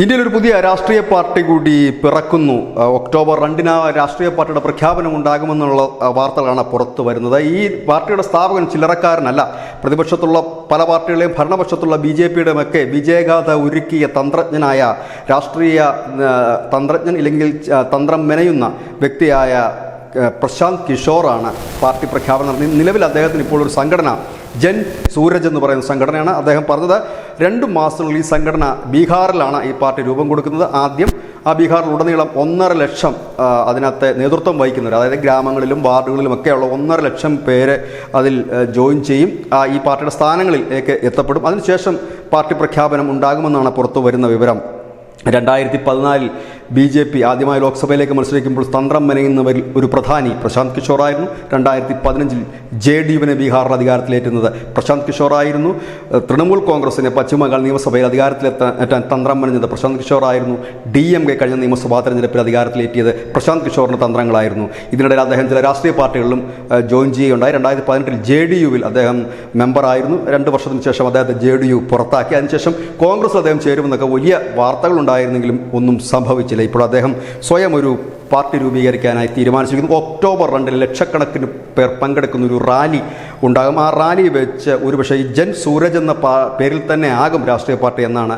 ഇന്ത്യയിൽ ഒരു പുതിയ രാഷ്ട്രീയ പാർട്ടി കൂടി പിറക്കുന്നു. ഒക്ടോബർ 2-ന് രാഷ്ട്രീയ പാർട്ടിയുടെ പ്രഖ്യാപനം ഉണ്ടാകുമെന്നുള്ള വാർത്തകളാണ് പുറത്തു വരുന്നത്. ഈ പാർട്ടിയുടെ സ്ഥാപകൻ ചില്ലറക്കാരനല്ല. പ്രതിപക്ഷത്തുള്ള പല പാർട്ടികളെയും ഭരണപക്ഷത്തുള്ള BJPയുടെയും ഒക്കെ വിജയഗാഥ ഒരുക്കിയ തന്ത്രജ്ഞനായ രാഷ്ട്രീയ തന്ത്രജ്ഞൻ ഇല്ലെങ്കിൽ തന്ത്രം മെനയുന്ന വ്യക്തിയായ പ്രശാന്ത് കിഷോറാണ് പാർട്ടി പ്രഖ്യാപനം നടത്തി. നിലവിൽ അദ്ദേഹത്തിന് ഇപ്പോൾ ഒരു സംഘടന ജൻ സൂരജ് എന്ന് പറയുന്ന സംഘടനയാണ്. അദ്ദേഹം പറഞ്ഞത് 2 മാസത്തിനുള്ളിൽ ഈ സംഘടന ബീഹാറിലാണ് ഈ പാർട്ടി രൂപം കൊടുക്കുന്നത്. ആദ്യം ആ ബീഹാറിലുടനീളം 1.5 ലക്ഷം അതിനകത്ത് നേതൃത്വം വഹിക്കുന്നവർ, അതായത് ഗ്രാമങ്ങളിലും വാർഡുകളിലും ഒക്കെയുള്ള 1.5 ലക്ഷം പേര് അതിൽ ജോയിൻ ചെയ്യും. ഈ പാർട്ടിയുടെ സ്ഥാനങ്ങളിലേക്ക് എത്തപ്പെടും. അതിനുശേഷം പാർട്ടി പ്രഖ്യാപനം ഉണ്ടാകുമെന്നാണ് പുറത്തു വരുന്ന വിവരം. 2014 BJP ആദ്യമായി ലോക്സഭയിലേക്ക് മത്സരിക്കുമ്പോൾ തന്ത്രം മെനയുന്നവരിൽ ഒരു പ്രധാനി പ്രശാന്ത് കിഷോറായിരുന്നു. 2015 JDUവിനെ ബീഹാറിൽ അധികാരത്തിലേറ്റുന്നത് പ്രശാന്ത് കിഷോറായിരുന്നു. തൃണമൂൽ കോൺഗ്രസിനെ പശ്ചിമബംഗാൾ നിയമസഭയിൽ അധികാരത്തിലെത്താൻ തന്ത്രം മെനഞ്ഞത് പ്രശാന്ത് കിഷോറായിരുന്നു. DMK കഴിഞ്ഞ നിയമസഭാ തെരഞ്ഞെടുപ്പിൽ അധികാരത്തിലേറ്റിയത് പ്രശാന്ത് കിഷോറിൻ്റെ തന്ത്രങ്ങളായിരുന്നു. ഇതിനിടയിൽ അദ്ദേഹം ചില രാഷ്ട്രീയ പാർട്ടികളിലും ജോയിൻ ചെയ്യുകയുണ്ടായി. 2018 JDUവിൽ അദ്ദേഹം മെമ്പറായിരുന്നു. 2 വർഷത്തിന് ശേഷം അദ്ദേഹത്തെ JDU പുറത്താക്കി. അതിനുശേഷം കോൺഗ്രസ് അദ്ദേഹം ചേരുമെന്നൊക്കെ വലിയ വാർത്തകളുണ്ടായിരുന്നെങ്കിലും ഒന്നും സംഭവിച്ചില്ല. ഇപ്പോൾ അദ്ദേഹം സ്വയം ഒരു പാർട്ടി രൂപീകരിക്കാനായി തീരുമാനിച്ചിരിക്കുന്നു. ഒക്ടോബർ 2-ന് ലക്ഷക്കണക്കിന് പേർ പങ്കെടുക്കുന്ന ഒരു റാലി ഉണ്ടാകും. ആ റാലി വെച്ച് ഒരുപക്ഷെ ഈ ജൻ സൂരജ് എന്ന പേരിൽ തന്നെ ആകും രാഷ്ട്രീയ പാർട്ടി എന്നാണ്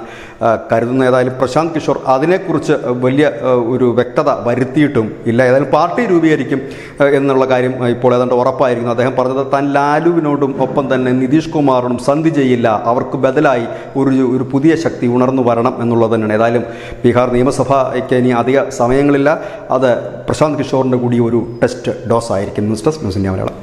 കരുതുന്നത്. ഏതായാലും പ്രശാന്ത് കിഷോർ അതിനെക്കുറിച്ച് വലിയ ഒരു വ്യക്തത വരുത്തിയിട്ടും ഇല്ല. ഏതായാലും പാർട്ടി രൂപീകരിക്കും എന്നുള്ള കാര്യം ഇപ്പോൾ ഏതാണ്ട് ഉറപ്പായിരിക്കുന്നു. അദ്ദേഹം പറഞ്ഞത് താൻ ലാലുവിനോടും ഒപ്പം തന്നെ നിതീഷ് കുമാറിനോടും സന്ധി ചെയ്യില്ല, അവർക്ക് ബദലായി ഒരു പുതിയ ശക്തി ഉണർന്നു വരണം എന്നുള്ളത് തന്നെയാണ്. ഏതായാലും ബീഹാർ നിയമസഭയ്ക്ക് ഇനി അധിക സമയങ്ങളില്ല. അത് പ്രശാന്ത് കിഷോറിൻ്റെ കൂടി ഒരു ടെസ്റ്റ് ഡോസ് ആയിരിക്കും. News desk news India Malayalam.